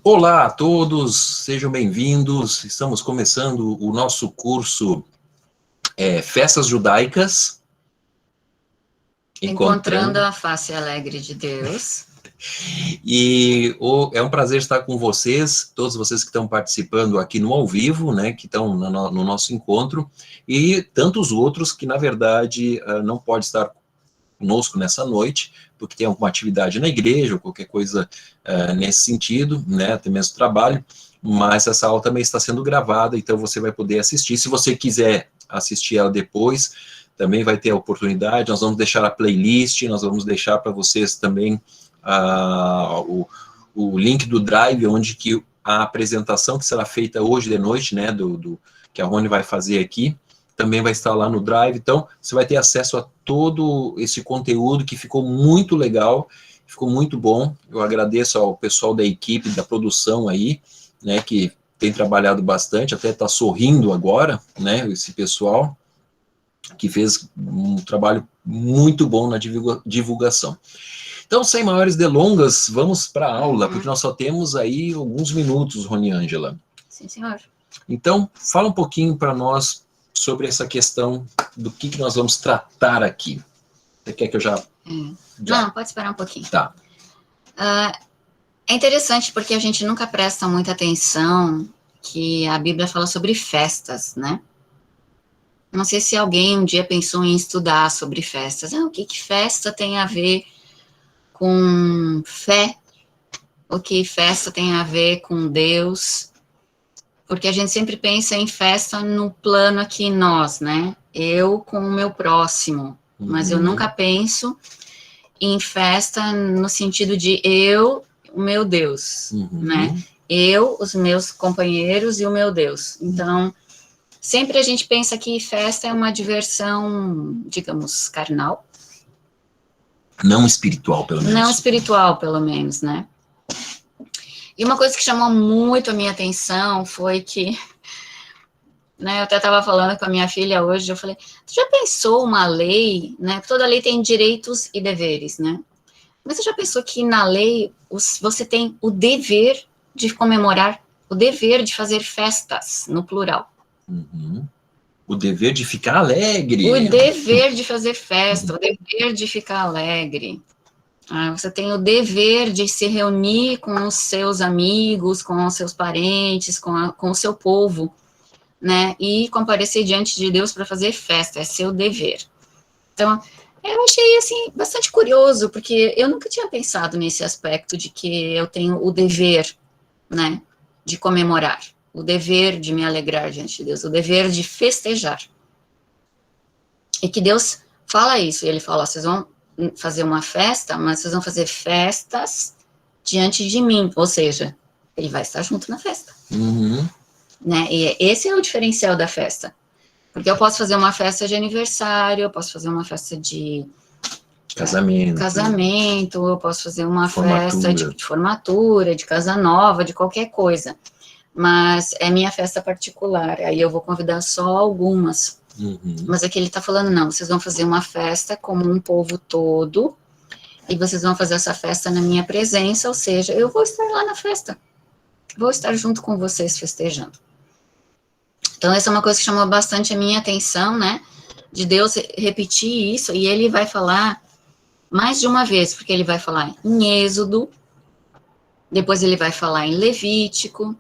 Olá a todos, sejam bem-vindos. Estamos começando o nosso curso Festas Judaicas. Encontrando a face alegre de Deus. E é um prazer estar com vocês, todos vocês que estão participando aqui no ao vivo, né, que estão no nosso encontro, e tantos outros que, na verdade, não podem estar conosco nessa noite, porque tem alguma atividade na igreja, ou qualquer coisa nesse sentido, né, até mesmo trabalho, mas essa aula também está sendo gravada, então você vai poder assistir. Se você quiser assistir ela depois, também vai ter a oportunidade. Nós vamos deixar a playlist, nós vamos deixar para vocês também o link do Drive, onde que a apresentação que será feita hoje de noite, né, que a Rony vai fazer aqui, também vai estar lá no Drive. Então, você vai ter acesso a todo esse conteúdo que ficou muito legal, ficou muito bom. Eu agradeço ao pessoal da equipe, da produção aí, né, que tem trabalhado bastante, até está sorrindo agora, né, esse pessoal, que fez um trabalho muito bom na divulgação. Então, sem maiores delongas, vamos para a aula, porque nós só temos aí alguns minutos, Rony Ângela. Sim, senhor. Então, fala um pouquinho para nós sobre essa questão do que nós vamos tratar aqui. Você quer que eu já... Não, pode esperar um pouquinho. Tá. É interessante porque a gente nunca presta muita atenção que a Bíblia fala sobre festas, né? Não sei se alguém um dia pensou em estudar sobre festas. O que festa tem a ver com fé? O que festa tem a ver com Deus? Porque a gente sempre pensa em festa no plano aqui nós, né? Eu com o meu próximo. Mas eu nunca penso em festa no sentido de eu, o meu Deus, né? Eu, os meus companheiros e o meu Deus. Então, sempre a gente pensa que festa é uma diversão, digamos, carnal. Não espiritual, pelo menos. Não espiritual, pelo menos, né? E uma coisa que chamou muito a minha atenção foi que, né, eu até estava falando com a minha filha hoje, eu falei, tu já pensou uma lei, né? Toda lei tem direitos e deveres, né? Mas você já pensou que na lei você tem o dever de comemorar, o dever de fazer festas, no plural? O dever de ficar alegre. O dever de fazer festa, o dever de ficar alegre. Você tem o dever de se reunir com os seus amigos, com os seus parentes, com o seu povo, né? E comparecer diante de Deus para fazer festa, é seu dever. Então, eu achei, assim, bastante curioso, porque eu nunca tinha pensado nesse aspecto de que eu tenho o dever, né, de comemorar, o dever de me alegrar diante de Deus, o dever de festejar. E que Deus fala isso, e ele fala, vocês vão fazer uma festa, mas vocês vão fazer festas diante de mim, ou seja, ele vai estar junto na festa. Né? E esse é o diferencial da festa, porque eu posso fazer uma festa de aniversário, eu posso fazer uma festa de casamento, eu posso fazer uma festa de formatura, de casa nova, de qualquer coisa, mas é minha festa particular, aí eu vou convidar só algumas. Mas aqui ele está falando, não, vocês vão fazer uma festa como um povo todo, e vocês vão fazer essa festa na minha presença, ou seja, eu vou estar lá na festa, vou estar junto com vocês festejando. Então, essa é uma coisa que chamou bastante a minha atenção, né, de Deus repetir isso, e ele vai falar mais de uma vez, porque ele vai falar em Êxodo, depois ele vai falar em Levítico,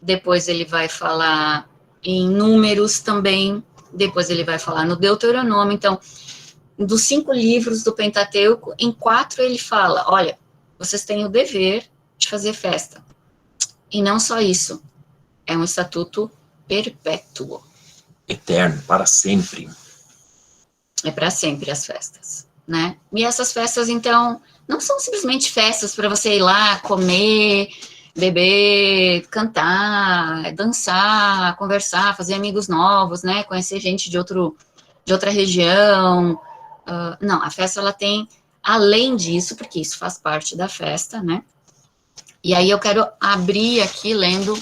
depois ele vai falar em Números também, depois ele vai falar no Deuteronômio. Então, dos 5 livros do Pentateuco, em 4 ele fala, olha, vocês têm o dever de fazer festa. E não só isso, é um estatuto perpétuo. Eterno, para sempre. É para sempre as festas, né? E essas festas, então, não são simplesmente festas para você ir lá comer, beber, cantar, dançar, conversar, fazer amigos novos, né? Conhecer gente de outra região. Não, a festa, ela tem, além disso, porque isso faz parte da festa, né? E aí eu quero abrir aqui lendo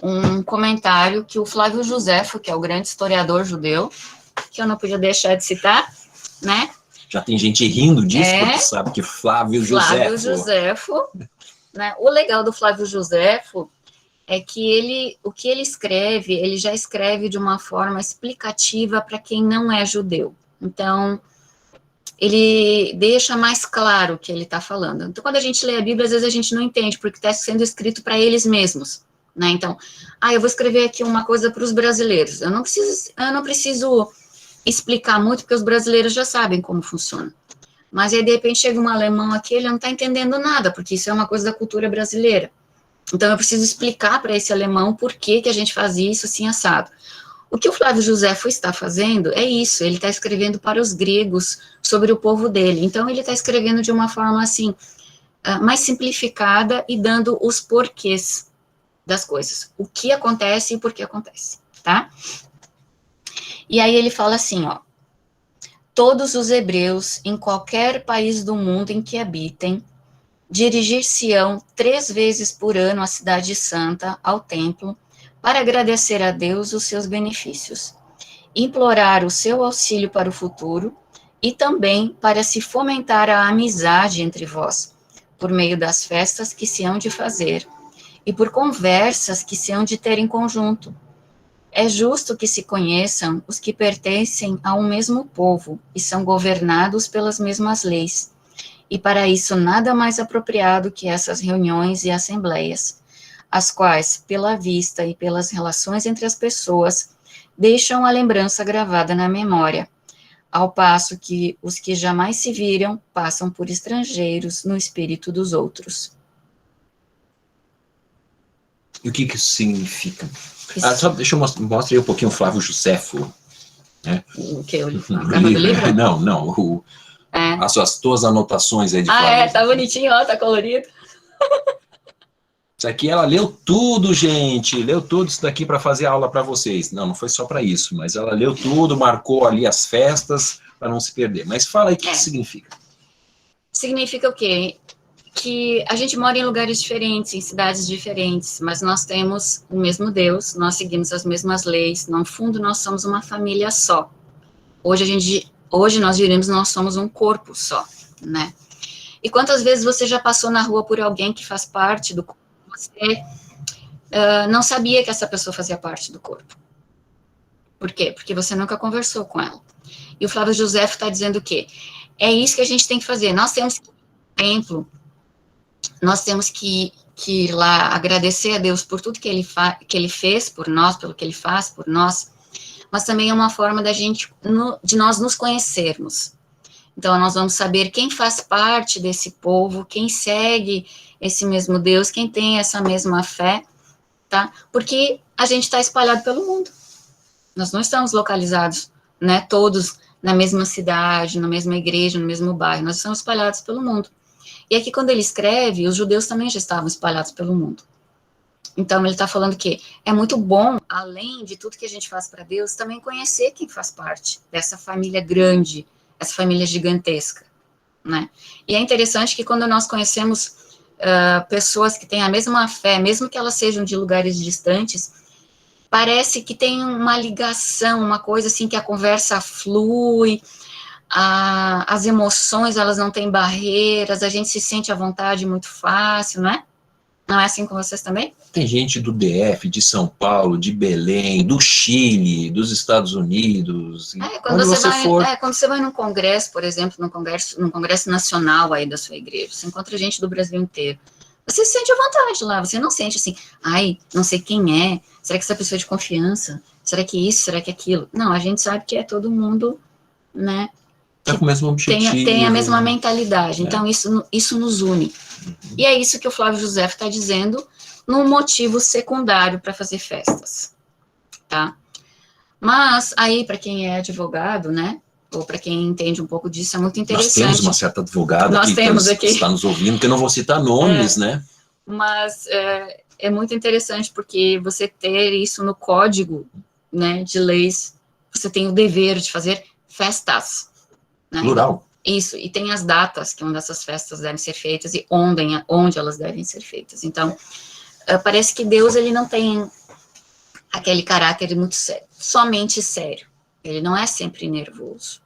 um comentário que o Flávio Josefo, que é o grande historiador judeu, que eu não podia deixar de citar, né? Já tem gente rindo disso, porque sabe que Flávio Josefo né? O legal do Flávio Josefo é que o que ele escreve, ele já escreve de uma forma explicativa para quem não é judeu. Então, ele deixa mais claro o que ele está falando. Então, quando a gente lê a Bíblia, às vezes a gente não entende, porque está sendo escrito para eles mesmos, né? Então, eu vou escrever aqui uma coisa para os brasileiros. Eu não preciso explicar muito, porque os brasileiros já sabem como funciona. Mas aí, de repente, chega um alemão aqui, ele não está entendendo nada, porque isso é uma coisa da cultura brasileira. Então, eu preciso explicar para esse alemão por que a gente faz isso assim, assado. O que o Flávio Josefo está fazendo é isso, ele está escrevendo para os gregos sobre o povo dele. Então, ele está escrevendo de uma forma, assim, mais simplificada e dando os porquês das coisas. O que acontece e por que acontece, tá? E aí ele fala assim, ó. Todos os hebreus, em qualquer país do mundo em que habitem, dirigir-se-ão 3 vezes por ano à cidade santa, ao templo, para agradecer a Deus os seus benefícios, implorar o seu auxílio para o futuro e também para se fomentar a amizade entre vós, por meio das festas que se hão de fazer e por conversas que se hão de ter em conjunto. É justo que se conheçam os que pertencem a um mesmo povo e são governados pelas mesmas leis. E para isso nada mais apropriado que essas reuniões e assembleias, as quais, pela vista e pelas relações entre as pessoas, deixam a lembrança gravada na memória, ao passo que os que jamais se viram passam por estrangeiros no espírito dos outros. E o que isso significa? Só deixa eu mostrar aí um pouquinho o Flávio Josefo. Né? O que? A capa do livro? Não. As tuas anotações aí de Flávio. Tá bonitinho, ó, tá colorido. Isso aqui ela leu tudo, gente. Leu tudo isso daqui para fazer aula para vocês. Não foi só para isso, mas ela leu tudo, marcou ali as festas para não se perder. Mas fala aí o que isso significa. Significa o quê? Que a gente mora em lugares diferentes, em cidades diferentes, mas nós temos o mesmo Deus, nós seguimos as mesmas leis, no fundo nós somos uma família só. Hoje nós diríamos nós somos um corpo só, né? E quantas vezes você já passou na rua por alguém que faz parte do corpo, você não sabia que essa pessoa fazia parte do corpo. Por quê? Porque você nunca conversou com ela. E o Flávio Josefo está dizendo o quê? É isso que a gente tem que fazer. Nós temos que ir ao templo, nós temos que ir lá agradecer a Deus por tudo que ele fez por nós, pelo que ele faz por nós, mas também é uma forma de nós nos conhecermos. Então, nós vamos saber quem faz parte desse povo, quem segue esse mesmo Deus, quem tem essa mesma fé, tá? Porque a gente está espalhado pelo mundo. Nós não estamos localizados, né, todos na mesma cidade, na mesma igreja, no mesmo bairro, nós estamos espalhados pelo mundo. E aqui, quando ele escreve, os judeus também já estavam espalhados pelo mundo. Então, ele está falando que é muito bom, além de tudo que a gente faz para Deus, também conhecer quem faz parte dessa família grande, essa família gigantesca, né? E é interessante que quando nós conhecemos pessoas que têm a mesma fé, mesmo que elas sejam de lugares distantes, parece que tem uma ligação, uma coisa assim que a conversa flui, as emoções, elas não têm barreiras, a gente se sente à vontade muito fácil, não é? Não é assim com vocês também? Tem gente do DF, de São Paulo, de Belém, do Chile, dos Estados Unidos. Quando você vai num congresso, por exemplo, num congresso nacional aí da sua igreja, você encontra gente do Brasil inteiro. Você se sente à vontade lá, você não sente assim, não sei quem é, será que essa pessoa é de confiança? Será que isso, será que aquilo? Não, a gente sabe que é todo mundo, né? Tá com o mesmo objetivo. Tem a mesma mentalidade, então isso nos une. E é isso que o Flávio Josefo está dizendo num motivo secundário para fazer festas, tá? Mas aí, para quem é advogado, né, ou para quem entende um pouco disso, é muito interessante. Nós temos uma certa advogada que está nos ouvindo, que eu não vou citar nomes, né? Mas é muito interessante porque você ter isso no código, né, de leis, você tem o dever de fazer festas. Né? Plural. Isso, e tem as datas que uma dessas festas devem ser feitas e onde elas devem ser feitas. Então, parece que Deus, ele não tem aquele caráter muito sério, somente sério. Ele não é sempre nervoso.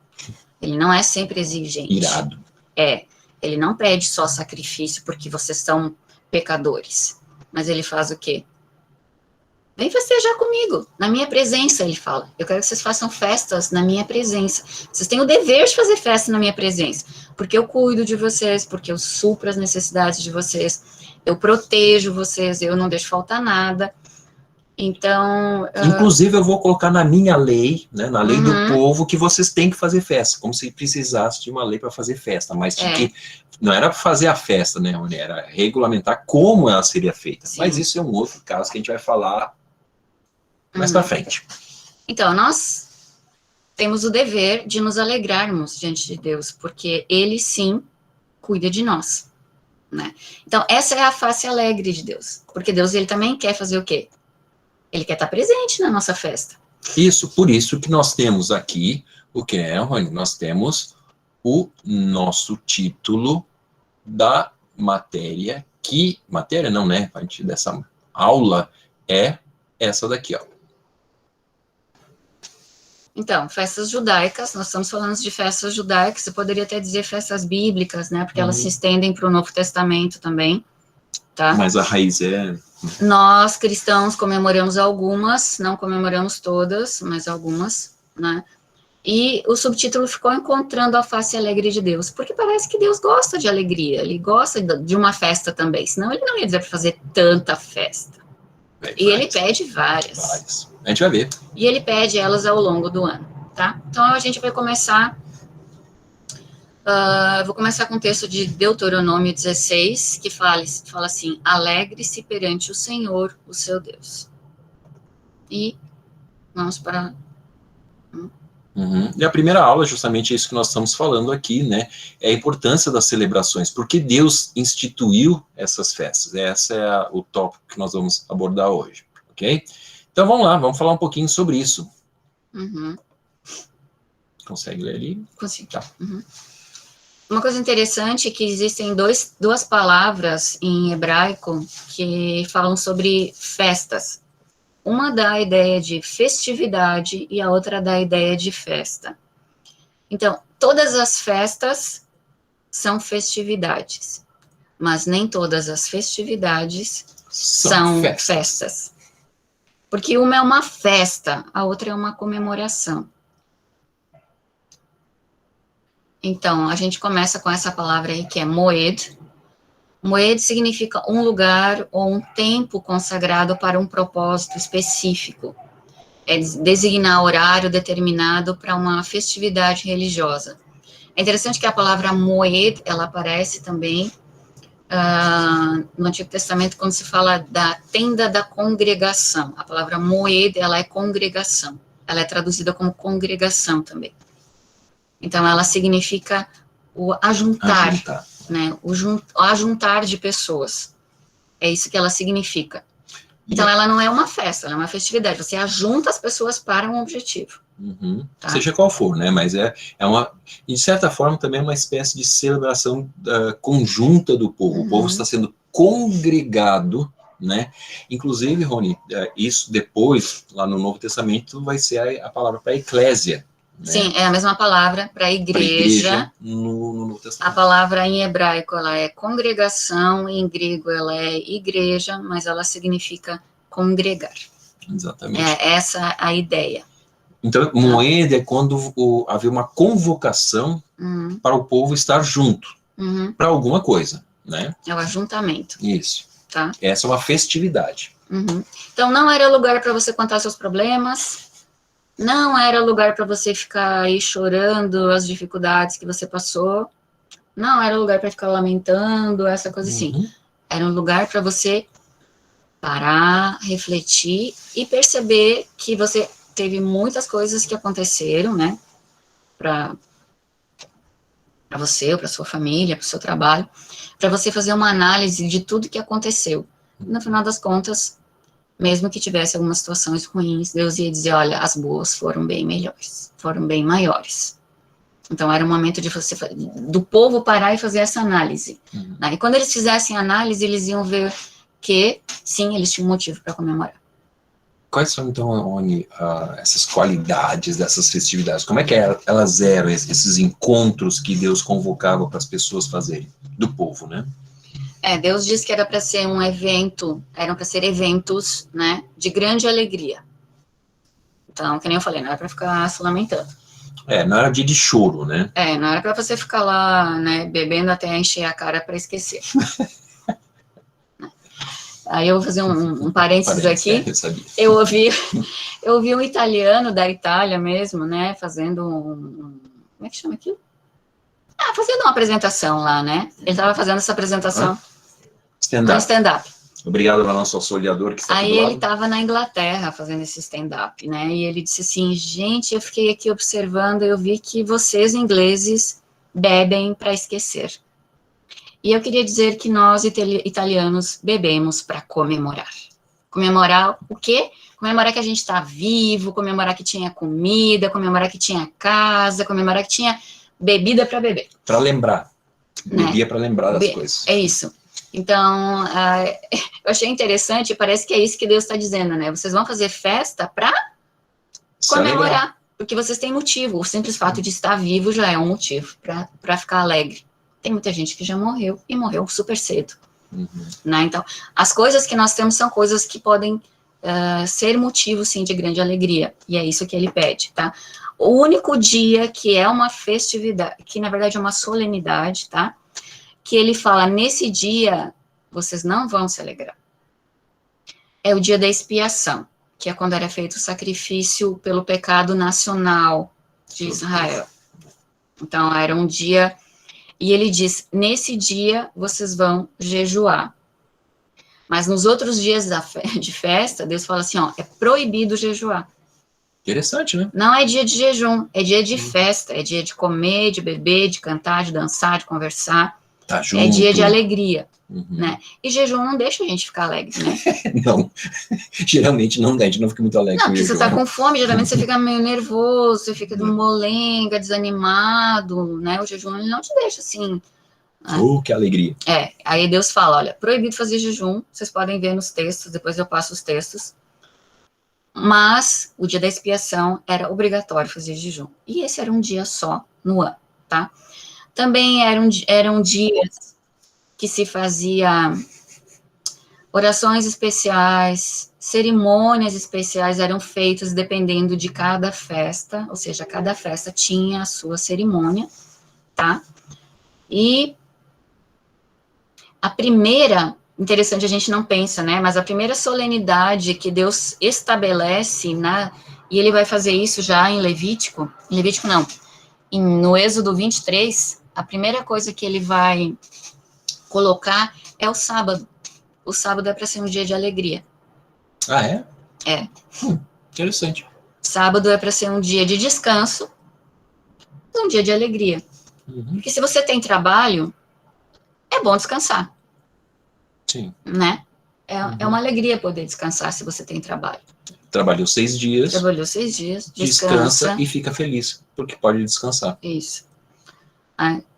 Ele não é sempre exigente. Irado. Ele não pede só sacrifício porque vocês são pecadores. Mas ele faz o quê? Vem festejar comigo, na minha presença, ele fala. Eu quero que vocês façam festas na minha presença. Vocês têm o dever de fazer festa na minha presença, porque eu cuido de vocês, porque eu supro as necessidades de vocês, eu protejo vocês, eu não deixo faltar nada. Então... Inclusive, eu vou colocar na minha lei, né, na lei do povo, que vocês têm que fazer festa, como se precisasse de uma lei para fazer festa, mas tinha que, não era para fazer a festa, né, era regulamentar como ela seria feita. Sim. Mas isso é um outro caso que a gente vai falar mais para frente. Então, nós temos o dever de nos alegrarmos diante de Deus, porque Ele, sim, cuida de nós, né? Então, essa é a face alegre de Deus, porque Deus, Ele também quer fazer o quê? Ele quer estar presente na nossa festa. Isso, por isso que nós temos aqui, o que é, Rony? Nós temos o nosso título da matéria, matéria não, né? A gente dessa aula é essa daqui, ó. Então, festas judaicas, nós estamos falando de festas judaicas, você poderia até dizer festas bíblicas, né? Porque elas se estendem para o Novo Testamento também, tá? Mas a raiz é... Nós, cristãos, comemoramos algumas, não comemoramos todas, mas algumas, né? E o subtítulo ficou Encontrando a Face Alegre de Deus, porque parece que Deus gosta de alegria, Ele gosta de uma festa também, senão Ele não ia dizer para fazer tanta festa. Ele pede várias. A gente vai ver. E Ele pede elas ao longo do ano, tá? Então, a gente vai começar... vou começar com o texto de Deuteronômio 16, que fala assim, alegre-se perante o Senhor, o seu Deus. E vamos para... E a primeira aula, justamente isso que nós estamos falando aqui, né, é a importância das celebrações, porque Deus instituiu essas festas, esse é o tópico que nós vamos abordar hoje, ok? Então vamos lá, vamos falar um pouquinho sobre isso. Consegue ler ali? Consigo. Tá. Uma coisa interessante é que existem duas palavras em hebraico que falam sobre festas. Uma dá a ideia de festividade e a outra dá a ideia de festa. Então, todas as festas são festividades, mas nem todas as festividades são festas. Porque uma é uma festa, a outra é uma comemoração. Então, a gente começa com essa palavra aí, que é moed. Moed significa um lugar ou um tempo consagrado para um propósito específico. É designar horário determinado para uma festividade religiosa. É interessante que a palavra moed, ela aparece também no Antigo Testamento, quando se fala da tenda da congregação. A palavra moed, ela é congregação. Ela é traduzida como congregação também. Então, ela significa o ajuntar. Né, o ajuntar de pessoas. É isso que ela significa. Então, ela não é uma festa, ela é uma festividade. Você ajunta as pessoas para um objetivo. Tá? Seja qual for, né? Mas é uma, de certa forma, também é uma espécie de celebração conjunta do povo. O povo está sendo congregado, né? Inclusive, Rony, isso depois, lá no Novo Testamento, vai ser a palavra para eclésia. Né? Sim, é a mesma palavra para igreja. No Novo Testamento. A palavra em hebraico, ela é congregação, em grego ela é igreja, mas ela significa congregar. Exatamente. É essa a ideia. Então, moed é quando havia uma convocação para o povo estar junto, para alguma coisa, né? É o ajuntamento. Isso. Tá? Essa é uma festividade. Então, não era lugar para você contar seus problemas, não era lugar para você ficar aí chorando as dificuldades que você passou, não era lugar para ficar lamentando, essa coisa assim. Era um lugar para você parar, refletir e perceber que você teve muitas coisas que aconteceram, né, para você, ou para sua família, para o seu trabalho, para você fazer uma análise de tudo que aconteceu. No final das contas, mesmo que tivesse algumas situações ruins, Deus ia dizer, olha, as boas foram bem melhores, foram bem maiores. Então, era um momento de do povo parar e fazer essa análise. Né? E quando eles fizessem a análise, eles iam ver que, sim, eles tinham motivo para comemorar. Quais são, então, Rony, essas qualidades dessas festividades? Como é que elas eram, esses encontros que Deus convocava para as pessoas fazerem, do povo, né? Deus disse que era para ser um evento, eram para ser eventos, né, de grande alegria. Então, que nem eu falei, não era para ficar se lamentando. Não era dia de choro, né? Não era para você ficar lá, né, bebendo até encher a cara para esquecer. Aí eu vou fazer um parênteses aqui. Eu sabia. Eu ouvi um italiano da Itália mesmo, né, fazendo como é que chama aquilo? Fazendo uma apresentação lá, né? Ele estava fazendo essa apresentação. Stand-up. Stand-up. Obrigado ao nosso auxiliador que está aqui do Aí lado. ele estava na Inglaterra fazendo esse stand-up, né? E ele disse assim, gente, eu fiquei aqui observando, eu vi que vocês ingleses bebem para esquecer. E eu queria dizer que nós italianos bebemos para comemorar. Comemorar o quê? Comemorar que a gente está vivo, comemorar que tinha comida, comemorar que tinha casa, comemorar que tinha bebida para beber. Para lembrar. Né? Bebia para lembrar das coisas. É isso. Então, eu achei interessante, parece que é isso que Deus está dizendo, né? Vocês vão fazer festa para comemorar, porque vocês têm motivo. O simples fato de estar vivo já é um motivo para ficar alegre. Tem muita gente que já morreu, e morreu super cedo. Né? Então, as coisas que nós temos são coisas que podem ser motivo, sim, de grande alegria. E é isso que ele pede, tá? O único dia que é uma festividade, que na verdade é uma solenidade, tá? Que ele fala, nesse dia, vocês não vão se alegrar. É o dia da expiação, que é quando era feito o sacrifício pelo pecado nacional de Israel. Então, era um dia, e ele diz, nesse dia, vocês vão jejuar. Mas nos outros dias de festa, Deus fala assim, é proibido jejuar. Interessante, né? Não é dia de jejum, é dia de festa, é dia de comer, de beber, de cantar, de dançar, de conversar. Tá junto. É dia de alegria, né? E jejum não deixa a gente ficar alegre, né? Não, geralmente não, a gente não fica muito alegre. Não, porque você tá com fome, geralmente você fica meio nervoso, você fica molenga, desanimado, né? O jejum, ele não te deixa assim. Que alegria. Aí Deus fala, olha, proibido fazer jejum, vocês podem ver nos textos, depois eu passo os textos. Mas o dia da expiação era obrigatório fazer jejum. E esse era um dia só no ano, tá? Também eram dias que se fazia orações especiais, cerimônias especiais eram feitas dependendo de cada festa, ou seja, cada festa tinha a sua cerimônia, tá? E a primeira, interessante, a gente não pensa, né? Mas a primeira solenidade que Deus estabelece, e ele vai fazer isso já em Levítico não, no Êxodo 23, a primeira coisa que ele vai colocar é o sábado. O sábado é para ser um dia de alegria. Ah, é? É. Interessante. Sábado é para ser um dia de descanso, um dia de alegria. Porque se você tem trabalho, é bom descansar. Sim. Né? É uma alegria poder descansar se você tem trabalho. Trabalhou 6 dias. Trabalhou 6 dias, descansa e fica feliz, porque pode descansar. Isso.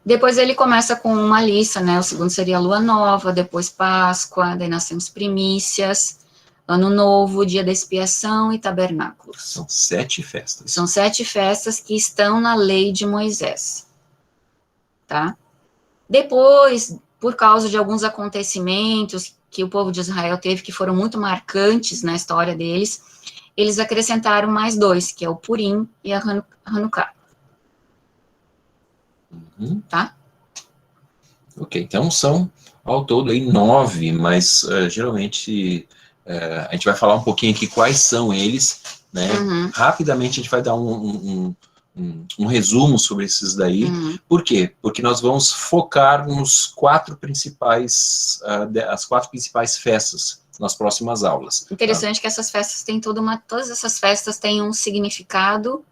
Depois ele começa com uma lista, né? O segundo seria a lua nova, depois Páscoa, daí nós temos primícias, Ano Novo, Dia da Expiação e Tabernáculos. São 7 festas. São 7 festas que estão na lei de Moisés. Tá? Depois, por causa de alguns acontecimentos que o povo de Israel teve, que foram muito marcantes na história deles, eles acrescentaram mais 2, que é o Purim e a Hanukkah. Tá? Ok, então são ao todo aí 9, mas geralmente a gente vai falar um pouquinho aqui quais são eles, né? Rapidamente a gente vai dar um resumo sobre esses daí. Por quê? Porque nós vamos focar nos as 4 principais festas nas próximas aulas. Interessante que essas festas têm todas essas festas têm um significado,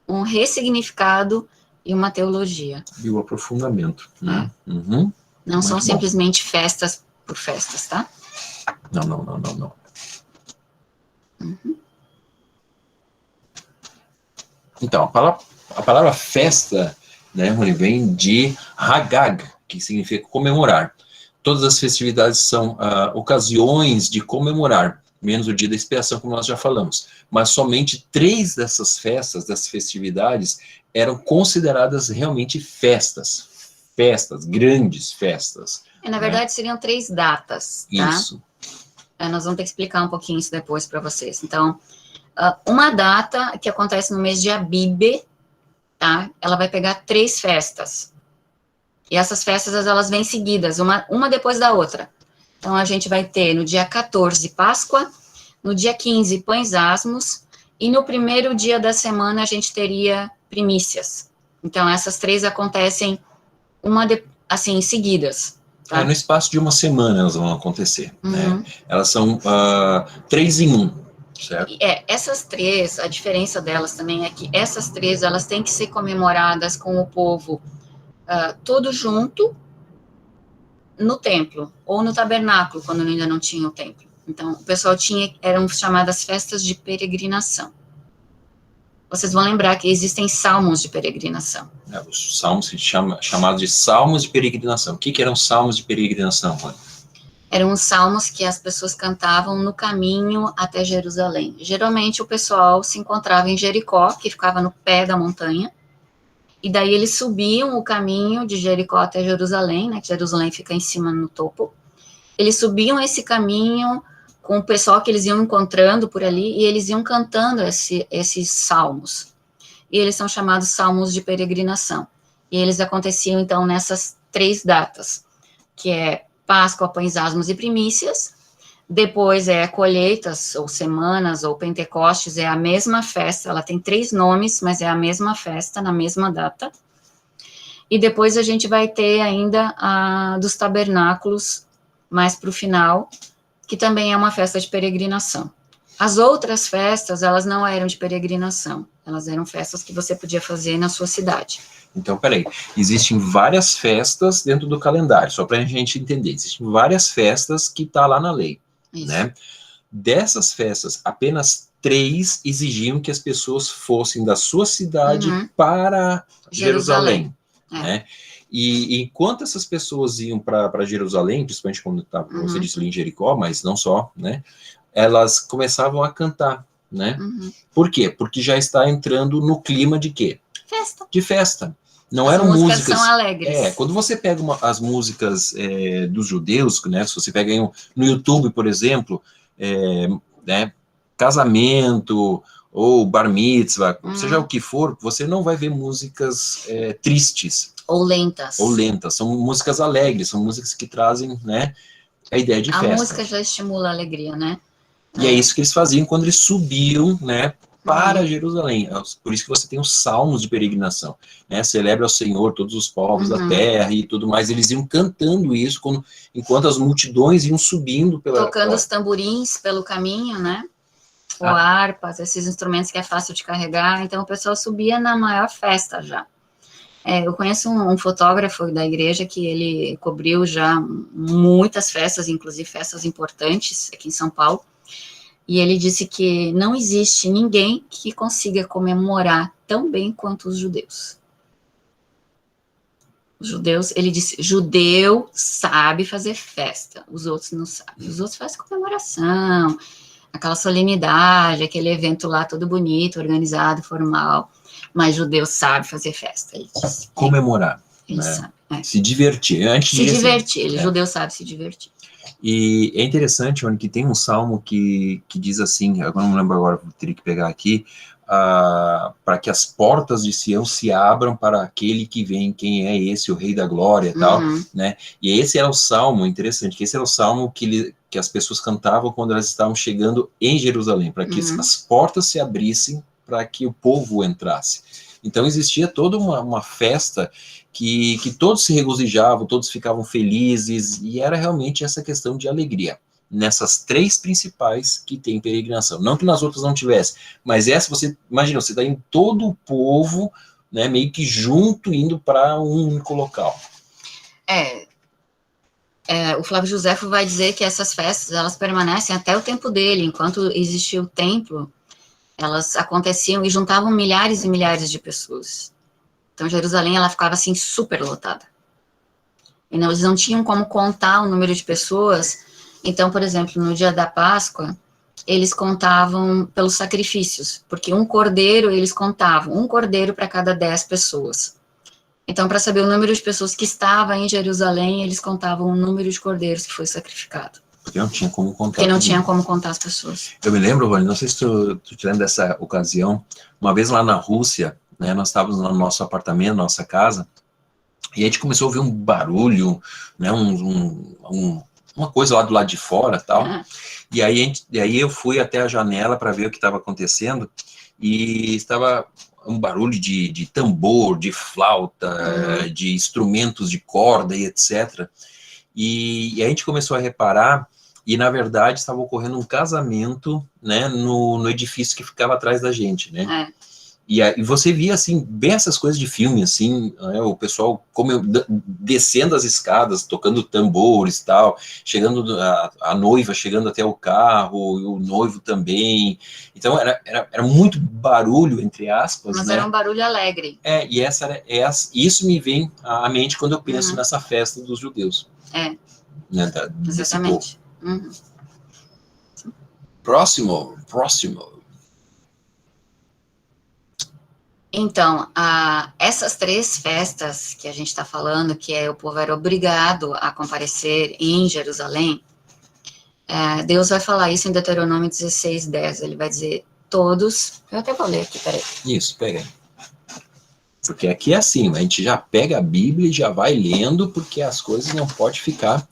um ressignificado e uma teologia. E o aprofundamento. Né? Não são simplesmente festas por festas, tá? Não. Então, a palavra festa, né, Rony, vem de Hagag, que significa comemorar. Todas as festividades são ocasiões de comemorar, menos o dia da expiação, como nós já falamos. Mas somente 3 dessas festas, dessas festividades, eram consideradas realmente festas, grandes festas. Na verdade, seriam 3 datas, tá? Isso. Nós vamos ter que explicar um pouquinho isso depois para vocês. Então, uma data que acontece no mês de Abibe, tá? Ela vai pegar 3 festas. E essas festas, elas vêm seguidas, uma depois da outra. Então, a gente vai ter no dia 14, Páscoa, no dia 15, Pães Asmos, e no primeiro dia da semana a gente teria primícias. Então, essas 3 acontecem assim, seguidas. Tá? No espaço de uma semana elas vão acontecer, né? Elas são 3 em 1, certo? Essas 3, a diferença delas também é que essas 3, elas têm que ser comemoradas com o povo todo junto no templo, ou no tabernáculo, quando ainda não tinha o templo. Então, o pessoal eram chamadas festas de peregrinação. Vocês vão lembrar que existem salmos de peregrinação. Os salmos chamados de salmos de peregrinação. O que eram salmos de peregrinação, Rony? Eram os salmos que as pessoas cantavam no caminho até Jerusalém. Geralmente, o pessoal se encontrava em Jericó, que ficava no pé da montanha, e daí eles subiam o caminho de Jericó até Jerusalém, né, que Jerusalém fica em cima no topo. Eles subiam esse caminho com o pessoal que eles iam encontrando por ali, e eles iam cantando esses salmos. E eles são chamados salmos de peregrinação. E eles aconteciam, então, nessas 3 datas, que é Páscoa, Pães Asmos e Primícias. Depois colheitas, ou semanas, ou Pentecostes, é a mesma festa. Ela tem 3 nomes, mas é a mesma festa, na mesma data. E depois a gente vai ter ainda a dos tabernáculos, mais para o final, que também é uma festa de peregrinação. As outras festas, elas não eram de peregrinação, elas eram festas que você podia fazer na sua cidade. Então, peraí, existem várias festas dentro do calendário, só para a gente entender, existem várias festas que tá lá na lei, né? Dessas festas, apenas 3 exigiam que as pessoas fossem da sua cidade para Jerusalém, né? E enquanto essas pessoas iam para Jerusalém, principalmente quando você disse ali em Jericó, mas não só, né? Elas começavam a cantar, né? Por quê? Porque já está entrando no clima de quê? Festa. De festa. Não As eram músicas. São alegres. Quando você pega as músicas dos judeus, né? Se você pega no YouTube, por exemplo, né? Casamento ou bar mitzvah, seja o que for, você não vai ver músicas tristes. Ou lentas. São músicas alegres, são músicas que trazem, né, a ideia de festa. A música já estimula a alegria, né? E é isso que eles faziam quando eles subiam, né, para Jerusalém. Por isso que você tem os salmos de peregrinação, né? Celebra ao Senhor todos os povos da terra e tudo mais. Eles iam cantando isso enquanto as multidões iam subindo tocando os tamborins pelo caminho, né? Ou harpas, esses instrumentos que é fácil de carregar. Então o pessoal subia na maior festa já. Eu conheço um fotógrafo da igreja que ele cobriu já muitas festas, inclusive festas importantes aqui em São Paulo, e ele disse que não existe ninguém que consiga comemorar tão bem quanto os judeus. Os judeus, ele disse, judeu sabe fazer festa, os outros não sabem. Os outros fazem comemoração, aquela solenidade, aquele evento lá todo bonito, organizado, formal. Mas judeu sabe fazer festa, ele disse. Comemorar. Ele né? sabe. Se divertir. Se divertir, judeu sabe se divertir. E é interessante, Rony, que tem um salmo que diz assim, agora não lembro agora, teria que pegar aqui, para que as portas de Sião se abram para aquele que vem, quem é esse, o Rei da Glória e tal, né? E esse era o salmo, interessante, que esse era o salmo que as pessoas cantavam quando elas estavam chegando em Jerusalém, para que as portas se abrissem para que o povo entrasse. Então existia toda uma festa que todos se regozijavam, todos ficavam felizes, e era realmente essa questão de alegria, nessas 3 principais que tem peregrinação. Não que nas outras não tivesse, mas essa você, imagina, você está em todo o povo, né, meio que junto, indo para um único local. O Flávio Josefo vai dizer que essas festas, elas permanecem até o tempo dele, enquanto existia o templo, elas aconteciam e juntavam milhares e milhares de pessoas. Então, Jerusalém, ela ficava, assim, super lotada. E eles não tinham como contar o número de pessoas. Então, por exemplo, no dia da Páscoa, eles contavam pelos sacrifícios, porque eles contavam um cordeiro para cada 10 pessoas. Então, para saber o número de pessoas que estavam em Jerusalém, eles contavam o número de cordeiros que foi sacrificado. Porque não tinha como contar. Porque não tinha como contar as pessoas. Eu me lembro, Rony, não sei se tu te lembra dessa ocasião, uma vez lá na Rússia, né, nós estávamos no nosso apartamento, nossa casa, e a gente começou a ouvir um barulho, né, uma coisa lá do lado de fora, tal. E aí eu fui até a janela para ver o que estava acontecendo, e estava um barulho de tambor, de flauta, de instrumentos de corda e etc. E a gente começou a reparar, e na verdade estava ocorrendo um casamento, né, no edifício que ficava atrás da gente, né? E você via, assim, bem essas coisas de filme, assim, né, o pessoal descendo as escadas, tocando tambores e tal, chegando, a noiva chegando até o carro, e o noivo também. Então, era muito barulho, entre aspas, mas né? era um barulho alegre. E isso me vem à mente quando eu penso nessa festa dos judeus. Né, exatamente. Próximo. Então, essas 3 festas que a gente está falando, que o povo era obrigado a comparecer em Jerusalém, Deus vai falar isso em Deuteronômio 16:10, ele vai dizer, todos, eu até vou ler aqui, peraí. Isso, pega aí. Porque aqui é assim, a gente já pega a Bíblia e já vai lendo, porque as coisas não podem ficar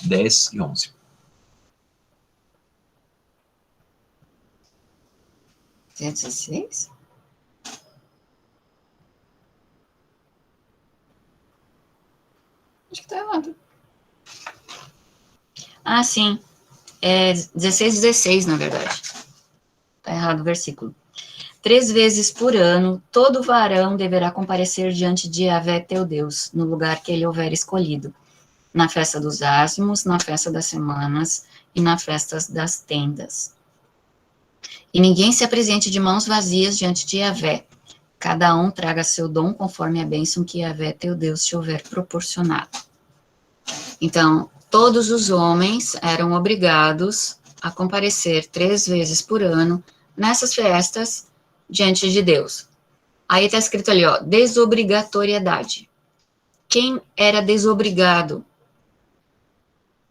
10 e 11. 16? Acho que tá errado. Sim. 16, na verdade. Tá errado o versículo. 3 vezes por ano, todo varão deverá comparecer diante de Yahvé teu Deus, no lugar que ele houver escolhido, na festa dos ázimos, na festa das semanas e na festa das tendas. E ninguém se apresente de mãos vazias diante de Yahvé. Cada um traga seu dom conforme a bênção que Yahvé teu Deus te houver proporcionado. Então, todos os homens eram obrigados a comparecer 3 vezes por ano nessas festas diante de Deus. Aí está escrito ali, ó, desobrigatoriedade. Quem era desobrigado?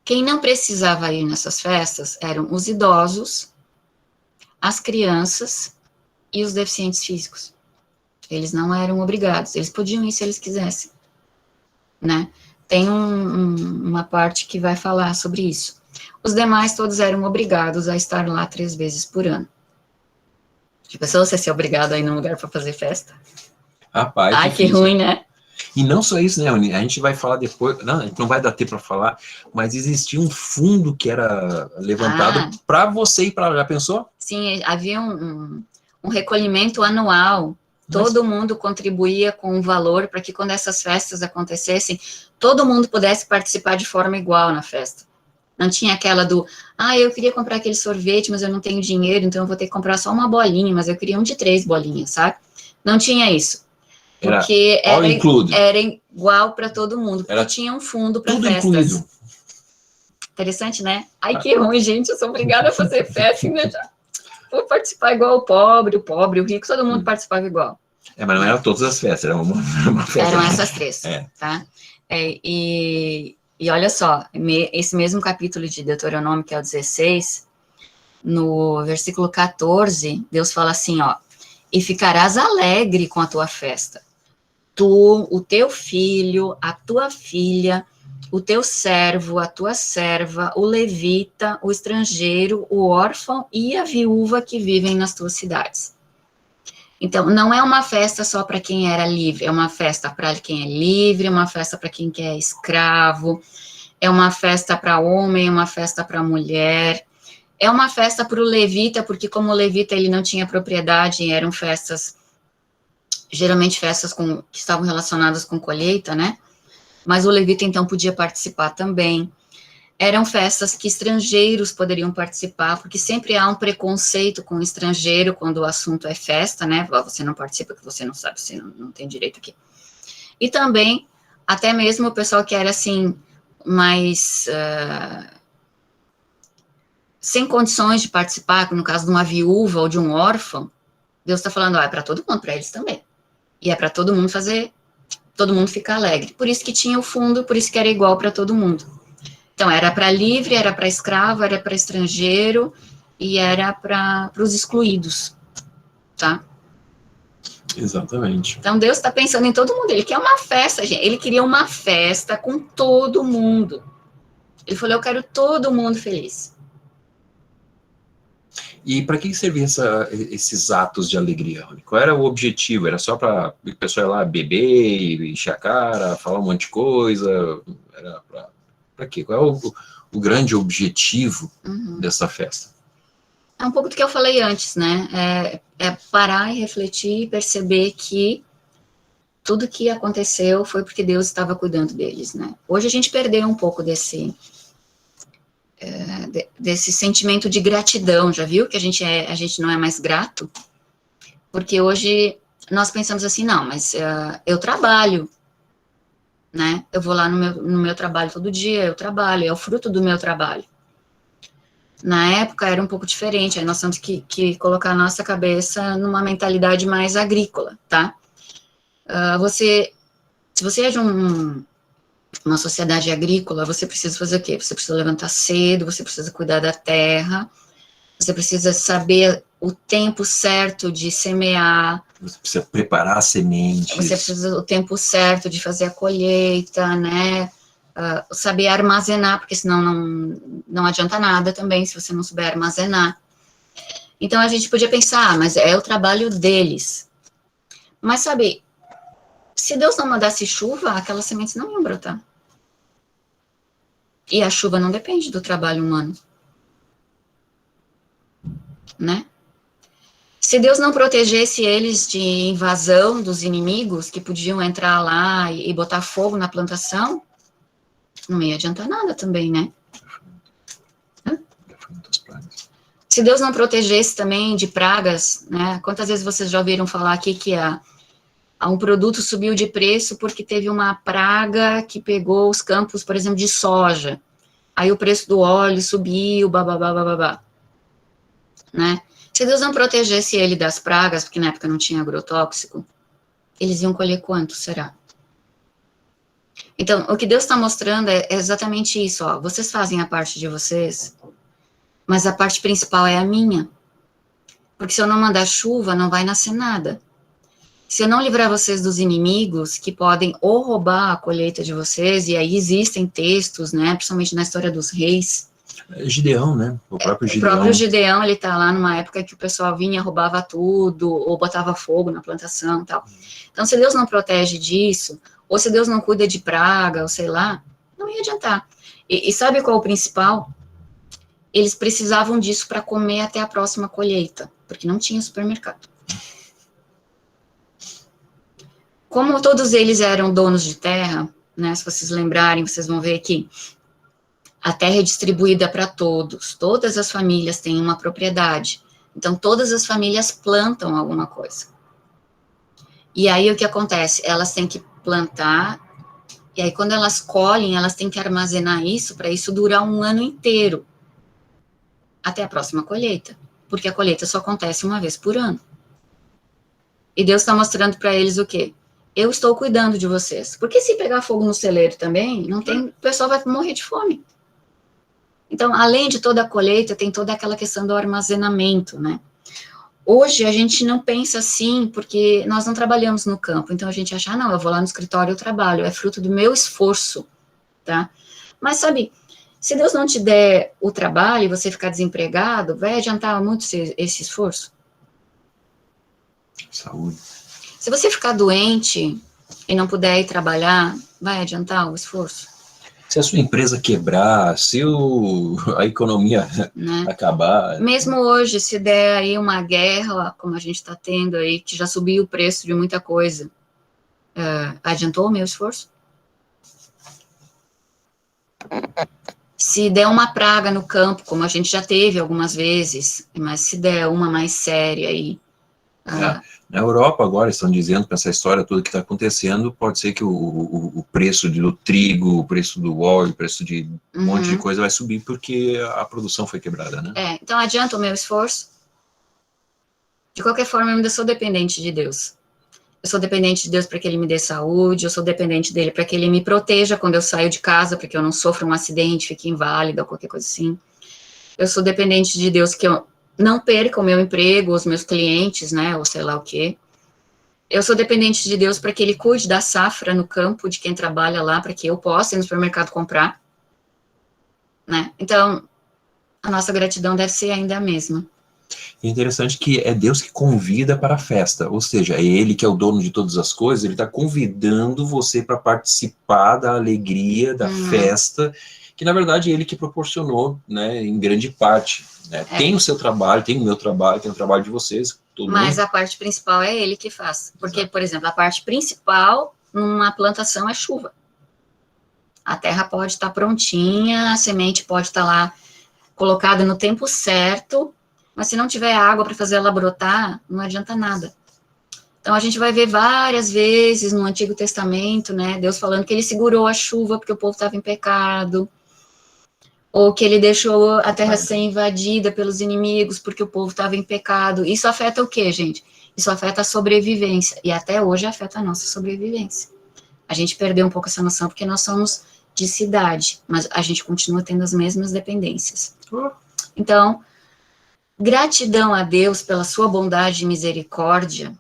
Quem não precisava ir nessas festas eram os idosos, as crianças e os deficientes físicos. Eles não eram obrigados, eles podiam ir se eles quisessem, né? Tem uma parte que vai falar sobre isso. Os demais todos eram obrigados a estar lá 3 vezes por ano. Tipo, se você ser obrigado a ir num lugar para fazer festa. Rapaz, ai, que ruim, né? E não só isso, né, Rony? A gente vai falar depois, não, a gente não vai dar tempo para falar, mas existia um fundo que era levantado para você ir para lá, já pensou? Sim, havia um recolhimento anual, todo mundo contribuía com um valor para que quando essas festas acontecessem, todo mundo pudesse participar de forma igual na festa. Não tinha aquela do, eu queria comprar aquele sorvete, mas eu não tenho dinheiro, então eu vou ter que comprar só uma bolinha, mas eu queria um de 3 bolinhas, sabe? Não tinha isso. Porque era igual para todo mundo, porque tinha um fundo para festas. Incluído. Interessante, né? Ai, que ruim, gente, eu sou obrigada a fazer festa, né? Vou participar igual o pobre, o rico, todo mundo participava igual. Mas não eram todas as festas, era uma festa. Eram essas 3, tá? E olha só, esse mesmo capítulo de Deuteronômio, que é o 16, no versículo 14, Deus fala assim, ó, e ficarás alegre com a tua festa. Tu, o teu filho, a tua filha, o teu servo, a tua serva, o levita, o estrangeiro, o órfão e a viúva que vivem nas tuas cidades. Então, não é uma festa só para quem era livre, é uma festa para quem é livre, é uma festa para quem é escravo, é uma festa para homem, é uma festa para mulher, é uma festa para o levita, porque como o levita ele não tinha propriedade, eram festas, geralmente festas que estavam relacionadas com colheita, né? Mas o levita, então, podia participar também. Eram festas que estrangeiros poderiam participar, porque sempre há um preconceito com o estrangeiro quando o assunto é festa, né? Você não participa, que você não sabe, você não tem direito aqui. E também, até mesmo o pessoal que era, assim, mais sem condições de participar, no caso de uma viúva ou de um órfão, Deus está falando, é para todo mundo, para eles também. E é para todo mundo fazer, todo mundo ficar alegre. Por isso que tinha o fundo, por isso que era igual para todo mundo. Então, era para livre, era para escravo, era para estrangeiro e era para os excluídos, tá? Exatamente. Então, Deus está pensando em todo mundo. Ele quer uma festa, gente. Ele queria uma festa com todo mundo. Ele falou, eu quero todo mundo feliz. E para que servia esses atos de alegria, Rony? Qual era o objetivo? Era só para o pessoal ir lá beber, encher a cara, falar um monte de coisa? Era para quê? Qual é o grande objetivo dessa festa? É um pouco do que eu falei antes, né? É parar e refletir e perceber que tudo que aconteceu foi porque Deus estava cuidando deles, né? Hoje a gente perdeu um pouco desse sentimento de gratidão, já viu? Que a gente não é mais grato? Porque hoje nós pensamos assim, não, mas eu trabalho, né? Eu vou lá no meu trabalho todo dia, eu trabalho, é o fruto do meu trabalho. Na época era um pouco diferente, aí nós temos que colocar a nossa cabeça numa mentalidade mais agrícola, tá? Se você é de uma sociedade agrícola, você precisa fazer o quê? Você precisa levantar cedo, você precisa cuidar da terra, você precisa saber o tempo certo de semear. Você precisa preparar as sementes. Você precisa o tempo certo de fazer a colheita, né? Saber armazenar, porque senão não adianta nada também se você não souber armazenar. Então a gente podia pensar, mas é o trabalho deles. Mas sabe, se Deus não mandasse chuva, aquelas sementes não iam brotar. E a chuva não depende do trabalho humano, né? Se Deus não protegesse eles de invasão dos inimigos que podiam entrar lá e botar fogo na plantação, não ia adiantar nada também, né? Se Deus não protegesse também de pragas, né? Quantas vezes vocês já ouviram falar aqui que um produto subiu de preço porque teve uma praga que pegou os campos, por exemplo, de soja. Aí o preço do óleo subiu, babá, né? Se Deus não protegesse ele das pragas, porque na época não tinha agrotóxico, eles iam colher quanto, será? Então, o que Deus está mostrando é exatamente isso, ó. Vocês fazem a parte de vocês, mas a parte principal é a minha. Porque se eu não mandar chuva, não vai nascer nada. Se eu não livrar vocês dos inimigos que podem ou roubar a colheita de vocês, e aí existem textos, né, principalmente na história dos reis. Gideão, né? O próprio Gideão. O próprio Gideão, ele tá lá numa época que o pessoal vinha, roubava tudo, ou botava fogo na plantação e tal. Então, se Deus não protege disso, ou se Deus não cuida de praga, ou sei lá, não ia adiantar. E sabe qual é o principal? Eles precisavam disso para comer até a próxima colheita, porque não tinha supermercado. Como todos eles eram donos de terra, né, se vocês lembrarem, vocês vão ver que a terra é distribuída para todos, todas as famílias têm uma propriedade, então todas as famílias plantam alguma coisa. E aí o que acontece? Elas têm que plantar, e aí quando elas colhem, elas têm que armazenar isso para isso durar um ano inteiro, até a próxima colheita, porque a colheita só acontece uma vez por ano. E Deus está mostrando para eles o quê? Eu estou cuidando de vocês. Porque se pegar fogo no celeiro também, não tem, o pessoal vai morrer de fome. Então, além de toda a colheita, tem toda aquela questão do armazenamento, né? Hoje, a gente não pensa assim, porque nós não trabalhamos no campo. Então, a gente acha, não, eu vou lá no escritório, eu trabalho. É fruto do meu esforço, tá? Mas, sabe, se Deus não te der o trabalho e você ficar desempregado, vai adiantar muito esse esforço? Saúde. Se você ficar doente e não puder ir trabalhar, vai adiantar o esforço? Se a sua empresa quebrar, se a economia, né, acabar... Mesmo hoje, se der aí uma guerra, como a gente está tendo aí, que já subiu o preço de muita coisa, adiantou o meu esforço? Se der uma praga no campo, como a gente já teve algumas vezes, mas se der uma mais séria aí... Na Europa agora estão dizendo que essa história toda que está acontecendo, pode ser que o preço do trigo, o preço do óleo, o preço de um monte de coisa vai subir porque a produção foi quebrada, né? Então adianta o meu esforço? De qualquer forma, eu ainda sou dependente de Deus. eu sou dependente de Deus para que Ele me dê saúde, eu sou dependente dele para que Ele me proteja quando eu saio de casa, para que eu não sofra um acidente, fique inválida ou qualquer coisa assim. Eu sou dependente de Deus que eu não perca o meu emprego, os meus clientes, né, ou sei lá o quê. Eu sou dependente de Deus para que Ele cuide da safra no campo, de quem trabalha lá, para que eu possa ir no supermercado comprar, né? Então, a nossa gratidão deve ser ainda a mesma. É interessante que é Deus que convida para a festa, ou seja, é Ele que é o dono de todas as coisas, Ele está convidando você para participar da alegria, da festa, que na verdade é Ele que proporcionou, né, em grande parte. Né? Tem o seu trabalho, tem o meu trabalho, tem o trabalho de vocês. Mas a parte principal é Ele que faz. Porque, por exemplo, a parte principal numa plantação é chuva. A terra pode estar prontinha, a semente pode estar lá colocada no tempo certo, mas se não tiver água para fazer ela brotar, não adianta nada. Então, a gente vai ver várias vezes no Antigo Testamento, né, Deus falando que Ele segurou a chuva porque o povo estava em pecado, ou que Ele deixou a terra ser invadida pelos inimigos porque o povo estava em pecado. Isso afeta o quê, gente? Isso afeta a sobrevivência, e até hoje afeta a nossa sobrevivência. A gente perdeu um pouco essa noção porque nós somos de cidade, mas a gente continua tendo as mesmas dependências. Então, gratidão a Deus pela sua bondade e misericórdia,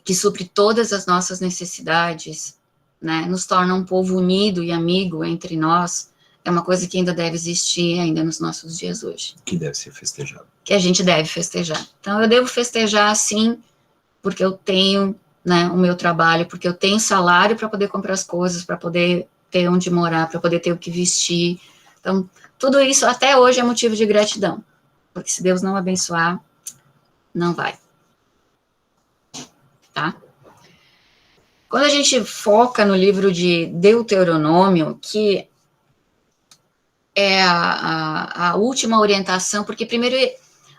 que supre todas as nossas necessidades, né, nos torna um povo unido e amigo entre nós, é uma coisa que ainda deve existir ainda nos nossos dias hoje. Que deve ser festejado. Que a gente deve festejar. Então, eu devo festejar, sim, porque eu tenho, né, o meu trabalho, porque eu tenho salário para poder comprar as coisas, para poder ter onde morar, para poder ter o que vestir. Então, tudo isso até hoje é motivo de gratidão, porque se Deus não abençoar, não vai. Tá? Quando a gente foca no livro de Deuteronômio, que é a última orientação, porque primeiro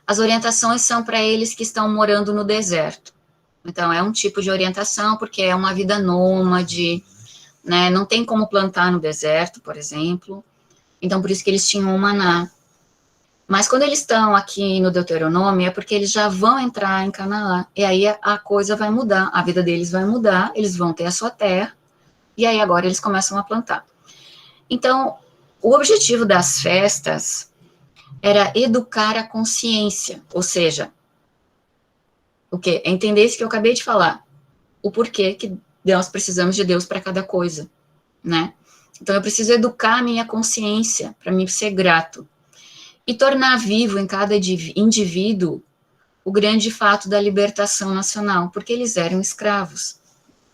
as orientações são para eles que estão morando no deserto. Então, é um tipo de orientação, porque é uma vida nômade, né? Não tem como plantar no deserto, por exemplo. Então, por isso que eles tinham o maná. Mas quando eles estão aqui no Deuteronômio, é porque eles já vão entrar em Canaã. E aí a coisa vai mudar, a vida deles vai mudar, eles vão ter a sua terra, e aí agora eles começam a plantar. Então, o objetivo das festas era educar a consciência, ou seja, o quê? Entender isso que eu acabei de falar, o porquê que nós precisamos de Deus para cada coisa, né? Então, eu preciso educar a minha consciência para me ser grato e tornar vivo em cada indivíduo o grande fato da libertação nacional, porque eles eram escravos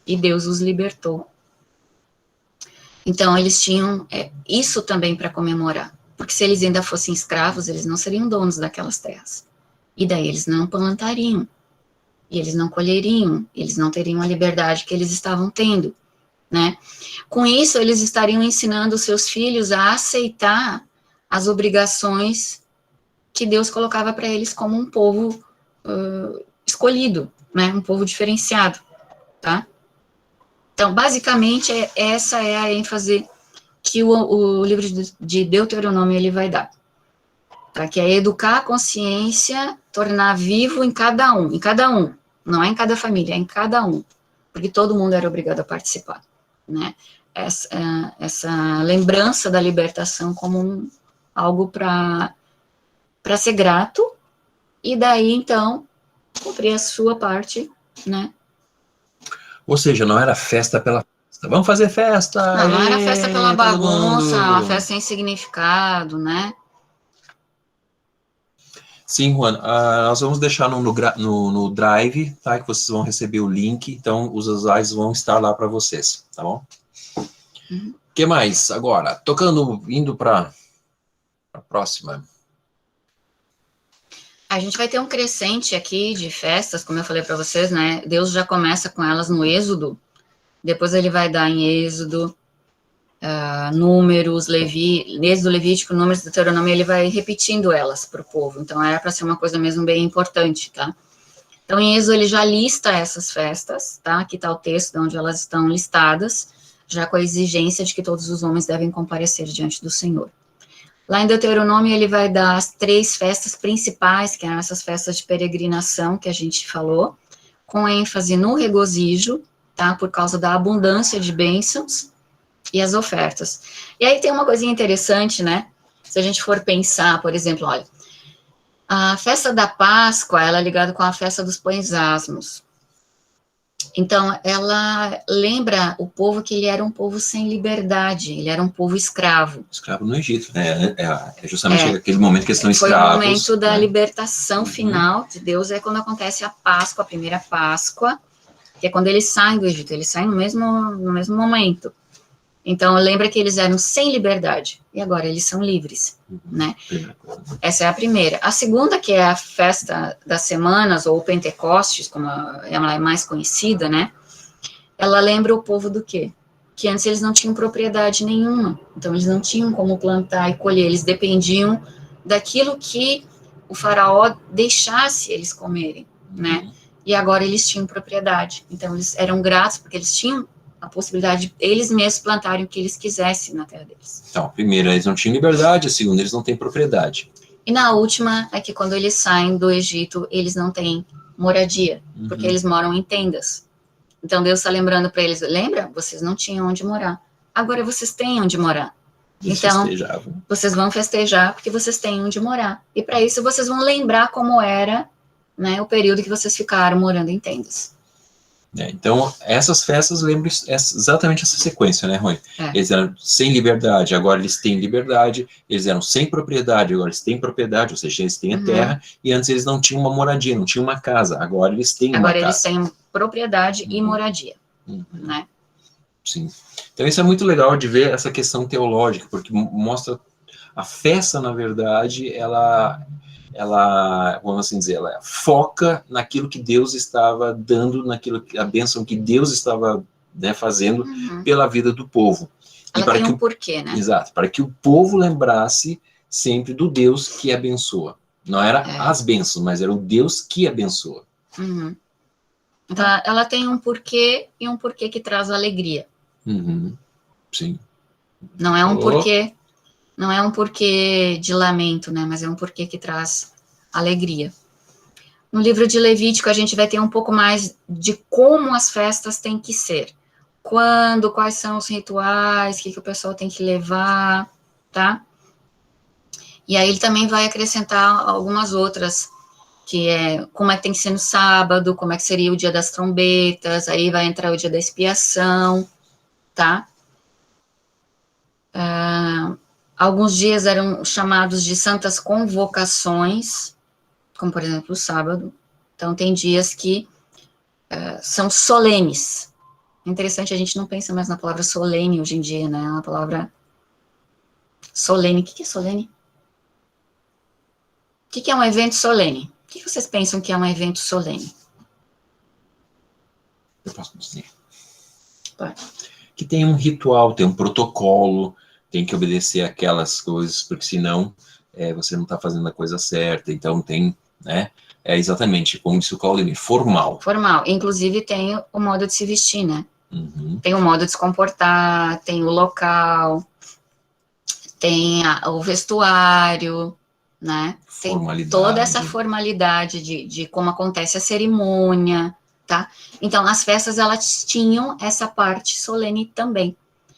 e Deus os libertou. Então, eles tinham isso também para comemorar, porque se eles ainda fossem escravos, eles não seriam donos daquelas terras. E daí eles não plantariam, e eles não colheriam, eles não teriam a liberdade que eles estavam tendo, né? Com isso, eles estariam ensinando os seus filhos a aceitar as obrigações que Deus colocava para eles como um povo escolhido, né? Um povo diferenciado, tá? Então, basicamente, essa é a ênfase que o livro de Deuteronômio ele vai dar. Tá? Que é educar a consciência, tornar vivo em cada um, não é em cada família, é em cada um, porque todo mundo era obrigado a participar, né? Essa lembrança da libertação como algo para ser grato, e daí, então, cumprir a sua parte, né? Ou seja, não era festa pela festa. Vamos fazer festa! Não era festa pela bagunça, uma festa mundo. sem significado, né? Sim, Juan, nós vamos deixar no Drive, tá? Que vocês vão receber o link, então os slides vão estar lá para vocês, tá bom? O que mais? Agora, indo para a próxima. A gente vai ter um crescente aqui de festas, como eu falei para vocês, né? Deus já começa com elas no Êxodo, depois ele vai dar em Êxodo, Números, Êxodo, Levítico, Números, Deuteronômio, ele vai repetindo elas para o povo. Então, era para ser uma coisa mesmo bem importante, tá? Então, em Êxodo, ele já lista essas festas, tá? Aqui está o texto de onde elas estão listadas, já com a exigência de que todos os homens devem comparecer diante do Senhor. Lá em Deuteronômio, ele vai dar as 3 festas principais, que eram essas festas de peregrinação que a gente falou, com ênfase no regozijo, tá? Por causa da abundância de bênçãos e as ofertas. E aí tem uma coisinha interessante, né? Se a gente for pensar, por exemplo, olha, a festa da Páscoa, ela é ligada com a festa dos pães asmos. Então, ela lembra o povo que ele era um povo sem liberdade, ele era um povo escravo. Escravo no Egito, né? É justamente aquele momento que eles estão escravos. Foi o momento da libertação final de Deus, é quando acontece a Páscoa, a primeira Páscoa, que é quando eles saem do Egito, eles saem no mesmo momento. Então, lembra que eles eram sem liberdade, e agora eles são livres, né? Essa é a primeira. A segunda, que é a festa das semanas, ou Pentecostes, como ela é mais conhecida, né? Ela lembra o povo do quê? Que antes eles não tinham propriedade nenhuma, então eles não tinham como plantar e colher, eles dependiam daquilo que o faraó deixasse eles comerem, né? E agora eles tinham propriedade, então eles eram gratos porque eles tinham a possibilidade de eles mesmos plantarem o que eles quisessem na terra deles. Então, a primeira, eles não tinham liberdade, a segunda, eles não têm propriedade. E na última, é que quando eles saem do Egito, eles não têm moradia, porque eles moram em tendas. Então, Deus está lembrando para eles, lembra? Vocês não tinham onde morar. Agora vocês têm onde morar. Então, vocês vão festejar porque vocês têm onde morar. E para isso, vocês vão lembrar como era, né, o período que vocês ficaram morando em tendas. Então, essas festas lembram exatamente essa sequência, né, Rony? Eles eram sem liberdade, agora eles têm liberdade, eles eram sem propriedade, agora eles têm propriedade, ou seja, eles têm a terra, e antes eles não tinham uma moradia, não tinham uma casa, agora eles têm uma casa. Agora eles têm propriedade e moradia, né? Sim. Então, isso é muito legal de ver essa questão teológica, porque mostra a festa, na verdade, ela, vamos assim dizer, ela foca naquilo que Deus estava dando, a bênção que Deus estava, né, fazendo pela vida do povo. Ela e para tem que um porquê, né? Exato, para que o povo lembrasse sempre do Deus que abençoa. Não era as bênçãos, mas era o Deus que abençoa. Então, ela tem um porquê e um porquê que traz alegria. Sim. Não é um porquê. Não é um porquê de lamento, né? Mas é um porquê que traz alegria. No livro de Levítico, a gente vai ter um pouco mais de como as festas têm que ser. Quando, quais são os rituais, o que o pessoal tem que levar, tá? E aí ele também vai acrescentar algumas outras, que é como é que tem que ser no sábado, como é que seria o dia das trombetas, aí vai entrar o dia da expiação, tá? Alguns dias eram chamados de santas convocações, como, por exemplo, o sábado. Então, tem dias que são solenes. Interessante, a gente não pensa mais na palavra solene hoje em dia, né? A palavra solene. O que é solene? O que é um evento solene? O que vocês pensam que é um evento solene? Eu posso dizer. Pode. Que tem um ritual, tem um protocolo, tem que obedecer aquelas coisas, porque senão você não está fazendo a coisa certa. Então tem, né? É exatamente, como disse o Claudemir, formal. Formal. Inclusive tem o modo de se vestir, né? Tem o modo de se comportar, tem o local, tem o vestuário, né? Tem toda essa formalidade de como acontece a cerimônia, tá? Então, as festas, elas tinham essa parte solene também.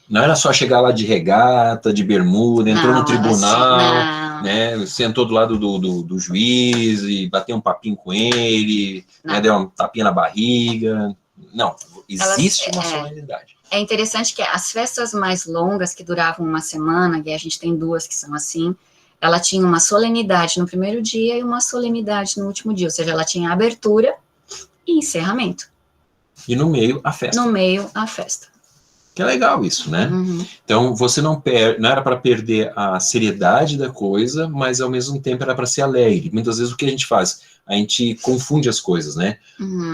Não era só chegar lá de regata, de bermuda, entrou no tribunal, né, sentou do lado do juiz e bateu um papinho com ele, né, deu uma tapinha na barriga. Não, existe uma solenidade. É interessante que as festas mais longas, que duravam uma semana, e a gente tem duas que são assim, ela tinha uma solenidade no primeiro dia e uma solenidade no último dia, ou seja, ela tinha abertura e encerramento. E no meio, a festa. No meio, a festa. Que é legal isso, né? Então, você não era para perder a seriedade da coisa, mas ao mesmo tempo era para ser alegre. Muitas vezes o que a gente faz? A gente confunde as coisas, né?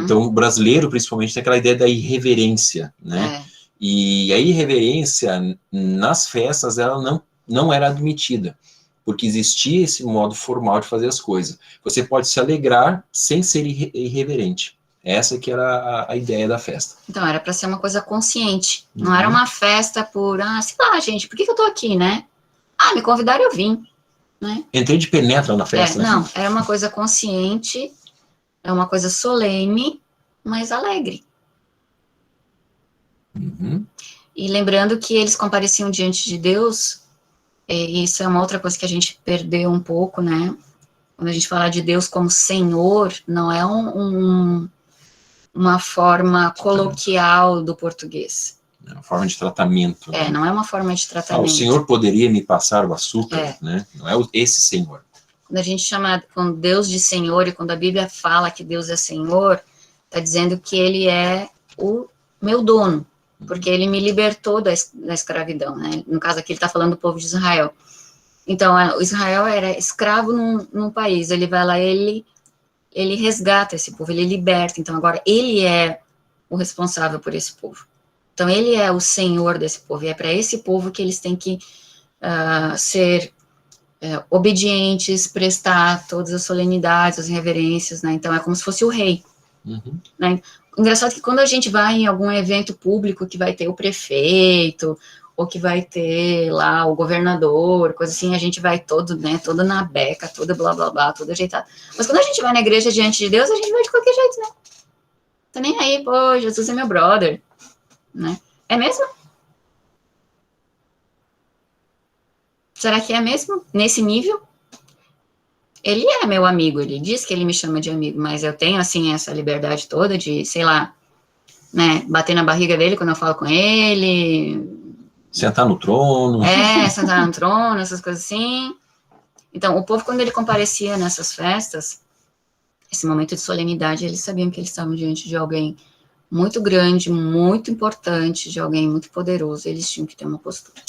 Então, o brasileiro, principalmente, tem aquela ideia da irreverência, né? E a irreverência, nas festas, ela não era admitida, porque existia esse modo formal de fazer as coisas. Você pode se alegrar sem ser irreverente. Essa que era a ideia da festa. Então, era para ser uma coisa consciente. Não era uma festa por, sei lá, gente, por que eu tô aqui, né? Me convidaram, eu vim, né? Entrei de penetra na festa. Não, era uma coisa consciente, é uma coisa solene, mas alegre. Uhum. E lembrando que eles compareciam diante de Deus, e isso é uma outra coisa que a gente perdeu um pouco, né? Quando a gente fala de Deus como Senhor, não é uma forma coloquial do português. É uma forma de tratamento. É, né? não é uma forma de tratamento. O Senhor poderia me passar o açúcar, né? Não é esse Senhor. Quando a gente chama com Deus de Senhor, e quando a Bíblia fala que Deus é Senhor, está dizendo que Ele é o meu dono, porque Ele me libertou da escravidão, né? No caso aqui ele está falando do povo de Israel. Então, o Israel era escravo num país, ele vai lá, ele resgata esse povo, ele liberta. Então, agora, ele é o responsável por esse povo. Então, ele é o Senhor desse povo, e é para esse povo que eles têm que ser obedientes, prestar todas as solenidades, as reverências, né? Então, é como se fosse o rei. Uhum. Né? Engraçado que quando a gente vai em algum evento público que vai ter o prefeito, ou que vai ter lá o governador, coisa assim, a gente vai todo, né, todo na beca, todo blá, blá, blá, todo ajeitado. Mas quando a gente vai na igreja diante de Deus, a gente vai de qualquer jeito, né? Tá nem aí, pô, Jesus é meu brother, né? É mesmo? Será que é mesmo? Nesse nível? Ele é meu amigo, ele diz que ele me chama de amigo, mas eu tenho, assim, essa liberdade toda de, sei lá, né, bater na barriga dele quando eu falo com ele. Sentar no trono. Sentar no trono, essas coisas assim. Então, o povo, quando ele comparecia nessas festas, esse momento de solenidade, eles sabiam que eles estavam diante de alguém muito grande, muito importante, de alguém muito poderoso, eles tinham que ter uma postura.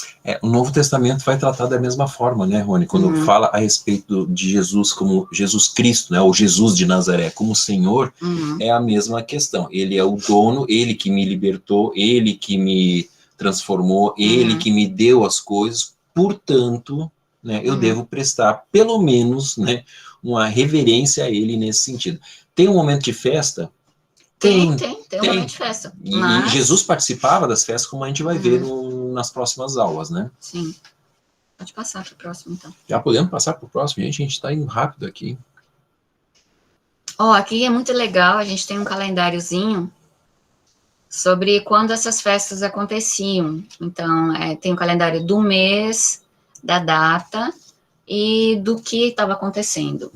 O Novo Testamento vai tratar da mesma forma, né, Rony? Quando fala a respeito de Jesus como Jesus Cristo, né, ou Jesus de Nazaré como Senhor, é a mesma questão. Ele é o dono, ele que me libertou, ele que me transformou, ele que me deu as coisas, portanto, né, eu devo prestar, pelo menos, né, uma reverência a ele nesse sentido. Tem um momento de festa? Tem um momento de festa. E Jesus participava das festas, como a gente vai ver nas próximas aulas, né? Sim. Pode passar para o próximo, então. Já podemos passar para o próximo, gente? A gente está indo rápido aqui. Aqui é muito legal, a gente tem um calendáriozinho sobre quando essas festas aconteciam. Então, tem o calendário do mês, da data e do que estava acontecendo.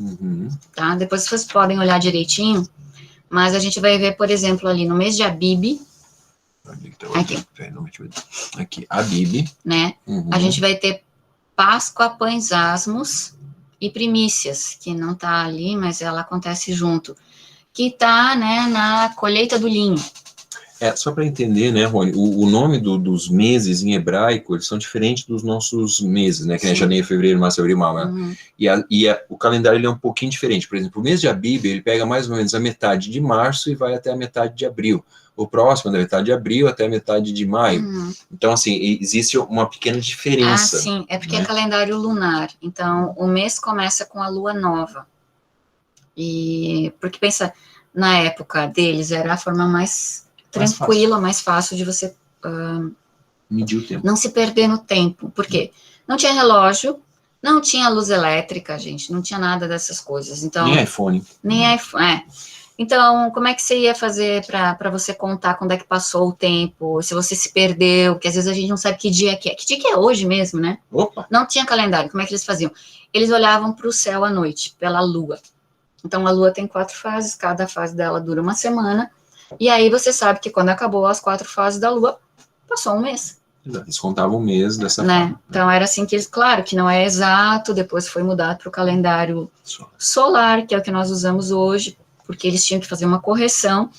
Tá? Depois vocês podem olhar direitinho, mas a gente vai ver, por exemplo, ali no mês de Abib. Aqui, Abib. Né? A gente vai ter Páscoa, Pães Asmos e Primícias, que não está ali, mas ela acontece junto. Que está, né, na colheita do linho. Só para entender, né, Rony, o nome dos meses em hebraico, eles são diferentes dos nossos meses, né, que é janeiro, fevereiro, março, abril, maio. O calendário ele é um pouquinho diferente. Por exemplo, o mês de Abib, ele pega mais ou menos a metade de março e vai até a metade de abril. O próximo, da metade de abril até a metade de maio. Então, assim, existe uma pequena diferença. Sim, é porque é calendário lunar. Então, o mês começa com a lua nova. E porque pensa, na época deles, era a forma mais tranquila, mais fácil de você medir o tempo. Não se perder no tempo. Por quê? Não tinha relógio, não tinha luz elétrica, gente, não tinha nada dessas coisas. Então, nem iPhone. Nem iPhone, Então, como é que você ia fazer para você contar quando é que passou o tempo, se você se perdeu, porque às vezes a gente não sabe que dia que é. Que dia que é hoje mesmo, né? Opa. Não tinha calendário, como é que eles faziam? Eles olhavam para o céu à noite, pela lua. Então, a lua tem 4 fases, cada fase dela dura uma semana, e aí você sabe que quando acabou as 4 fases da lua, passou um mês. Eles contavam um mês dessa forma. Então, era assim que eles, claro, que não é exato, depois foi mudado para o calendário solar, que é o que nós usamos hoje, porque eles tinham que fazer uma correção.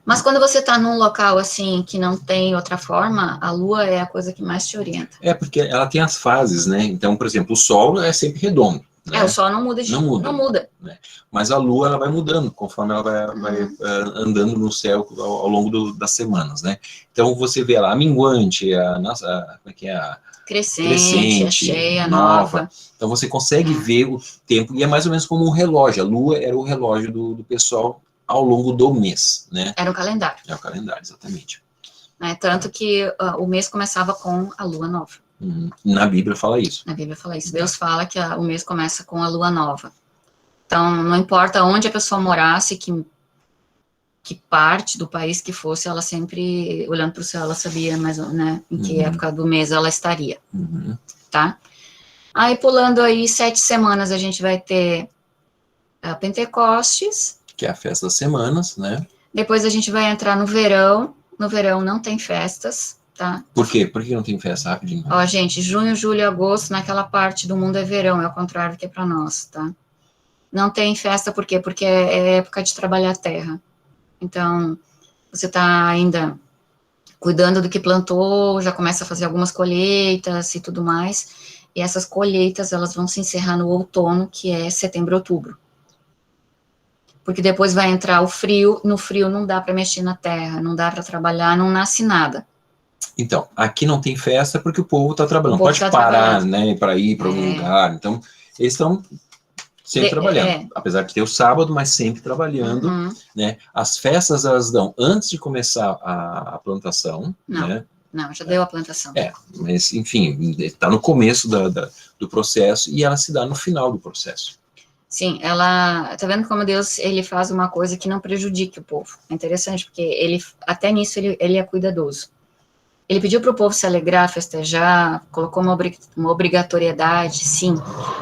Mas quando você está num local assim, que não tem outra forma, a lua é a coisa que mais te orienta. Porque ela tem as fases, né? Então, por exemplo, o sol é sempre redondo. Né? O sol não muda não muda. Né? Mas a lua, ela vai mudando, conforme ela vai andando no céu ao longo das semanas, né? Então, você vê lá a minguante, como é que é? A crescente, a cheia, nova. Então, você consegue ver o tempo, e é mais ou menos como um relógio. A lua era o relógio do pessoal ao longo do mês, né? Era o calendário. É o calendário, exatamente. Tanto que o mês começava com a lua nova. Na Bíblia fala isso. Na Bíblia fala isso. Deus fala que o mês começa com a lua nova. Então, não importa onde a pessoa morasse, que que parte do país que fosse, ela sempre, olhando para o céu, ela sabia mais, né, em que época do mês ela estaria, tá? Aí, pulando aí 7 semanas, a gente vai ter a Pentecostes. Que é a festa das semanas, né? Depois a gente vai entrar no verão. No verão não tem festas, tá? Por quê? Por que não tem festa? Rapidinho. Ó, gente, junho, julho e agosto, naquela parte do mundo é verão, é o contrário que é para nós, tá? Não tem festa, por quê? Porque é época de trabalhar a terra. Então, você está ainda cuidando do que plantou, já começa a fazer algumas colheitas e tudo mais, e essas colheitas, elas vão se encerrar no outono, que é setembro, outubro. Porque depois vai entrar o frio, no frio não dá para mexer na terra, não dá para trabalhar, não nasce nada. Então, aqui não tem festa porque o povo está trabalhando, não pode parar, né, para ir para algum lugar, então, eles estão sempre trabalhando, apesar de ter o sábado, mas sempre trabalhando, né, as festas elas dão antes de começar a plantação, né? Não, já deu a plantação. Mas, enfim, está no começo do processo e ela se dá no final do processo. Sim, ela, tá vendo como Deus, ele faz uma coisa que não prejudique o povo. É interessante, porque ele, até nisso, ele é cuidadoso. Ele pediu para o povo se alegrar, festejar, colocou uma obrigatoriedade, sim,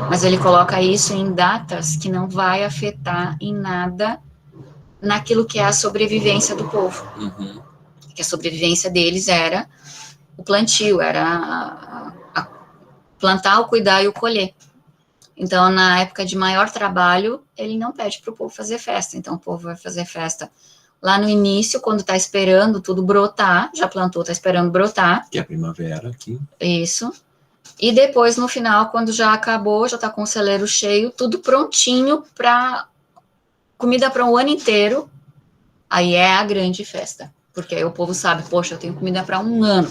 mas ele coloca isso em datas que não vai afetar em nada naquilo que é a sobrevivência do povo. Que a sobrevivência deles era o plantio, era plantar, o cuidar e o colher. Então, na época de maior trabalho, ele não pede para o povo fazer festa. Então, o povo vai fazer festa lá no início, quando está esperando tudo brotar, já plantou, está esperando brotar. Que é a primavera aqui. Isso. E depois, no final, quando já acabou, já está com o celeiro cheio, tudo prontinho para comida para um ano inteiro, aí é a grande festa. Porque aí o povo sabe, poxa, eu tenho comida para um ano.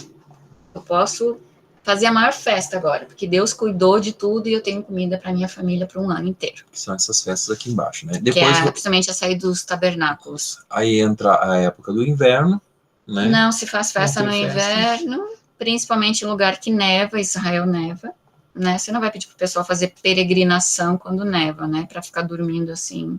Eu posso fazer a maior festa agora, porque Deus cuidou de tudo e eu tenho comida para minha família para um ano inteiro. Que são essas festas aqui embaixo, né? Depois, que é principalmente a saída dos tabernáculos. Aí entra a época do inverno, né? Não se faz festa no inverno, principalmente em lugar que neva, Israel neva, né? Você não vai pedir para o pessoal fazer peregrinação quando neva, né? Para ficar dormindo assim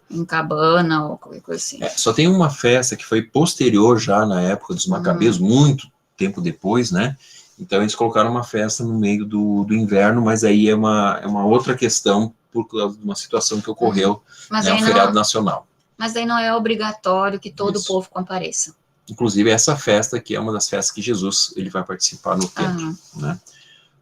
em cabana ou qualquer coisa assim. Só tem uma festa que foi posterior já na época dos Macabeus, muito tempo depois, né? Então eles colocaram uma festa no meio do inverno, mas aí é uma outra questão por causa de uma situação que ocorreu, né, um feriado nacional. Mas aí não é obrigatório que todo o povo compareça. Inclusive essa festa aqui é uma das festas que Jesus ele vai participar no templo, né?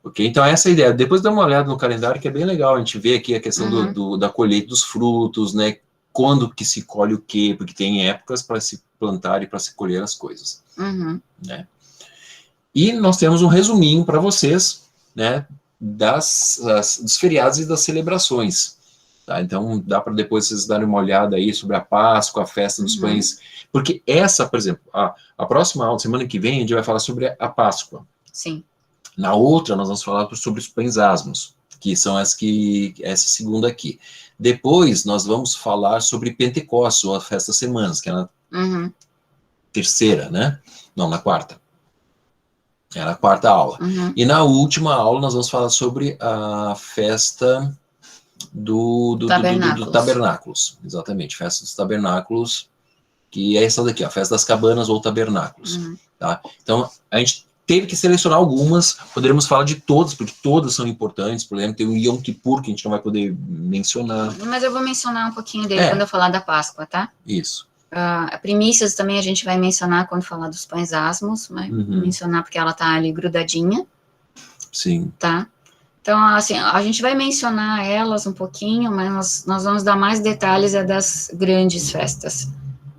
Ok, então essa é a ideia. Depois dá uma olhada no calendário que é bem legal, a gente vê aqui a questão da colheita dos frutos, né? Quando que se colhe o quê, porque tem épocas para se plantar e para se colher as coisas, né? E nós temos um resuminho para vocês, né, dos feriados e das celebrações, tá? Então, dá para depois vocês darem uma olhada aí sobre a Páscoa, a festa dos pães, porque essa, por exemplo, a próxima aula, semana que vem, a gente vai falar sobre a Páscoa. Sim. Na outra, nós vamos falar sobre os pães asmos, que são essa segunda aqui. Depois, nós vamos falar sobre Pentecostes, ou a festa das semanas, que é na terceira, né? Não, na quarta. É na quarta aula. E na última aula nós vamos falar sobre a festa do tabernáculos. Exatamente, festa dos tabernáculos, que é essa daqui, a festa das cabanas ou tabernáculos. Tá? Então, a gente teve que selecionar algumas, poderíamos falar de todas, porque todas são importantes. Por exemplo, tem o Yom Kippur, que a gente não vai poder mencionar. Mas eu vou mencionar um pouquinho dele quando eu falar da Páscoa, tá? Isso. Primícias também a gente vai mencionar quando falar dos pães asmos, vai mencionar porque ela tá ali grudadinha. Sim. Tá? Então, assim, a gente vai mencionar elas um pouquinho, mas nós vamos dar mais detalhes das grandes festas.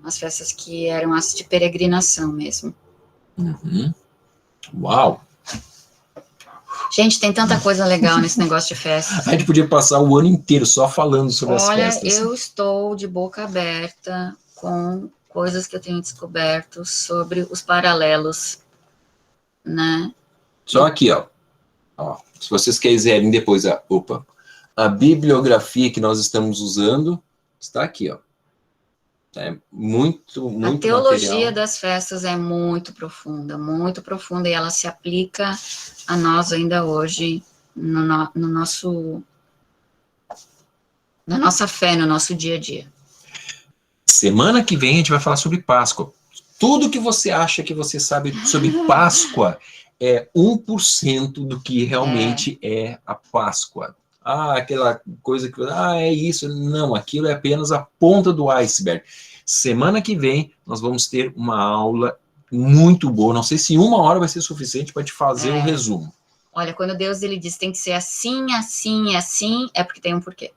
As festas que eram as de peregrinação mesmo. Uau! Gente, tem tanta coisa legal nesse negócio de festas. A gente podia passar o ano inteiro só falando sobre as festas. Olha, eu estou de boca aberta com coisas que eu tenho descoberto sobre os paralelos, né? Só aqui, ó, se vocês quiserem depois, a bibliografia que nós estamos usando está aqui, ó. É muito a teologia material. Das festas é muito profunda, e ela se aplica a nós ainda hoje, na nossa fé, no nosso dia a dia. Semana que vem a gente vai falar sobre Páscoa. Tudo que você acha que você sabe sobre Páscoa é 1% do que realmente é a Páscoa. Ah, aquela coisa que... Ah, é isso. Não, aquilo é apenas a ponta do iceberg. Semana que vem nós vamos ter uma aula muito boa. Não sei se 1 hora vai ser suficiente para te fazer um resumo. Olha, quando Deus ele diz tem que ser assim, assim, assim, é porque tem um porquê.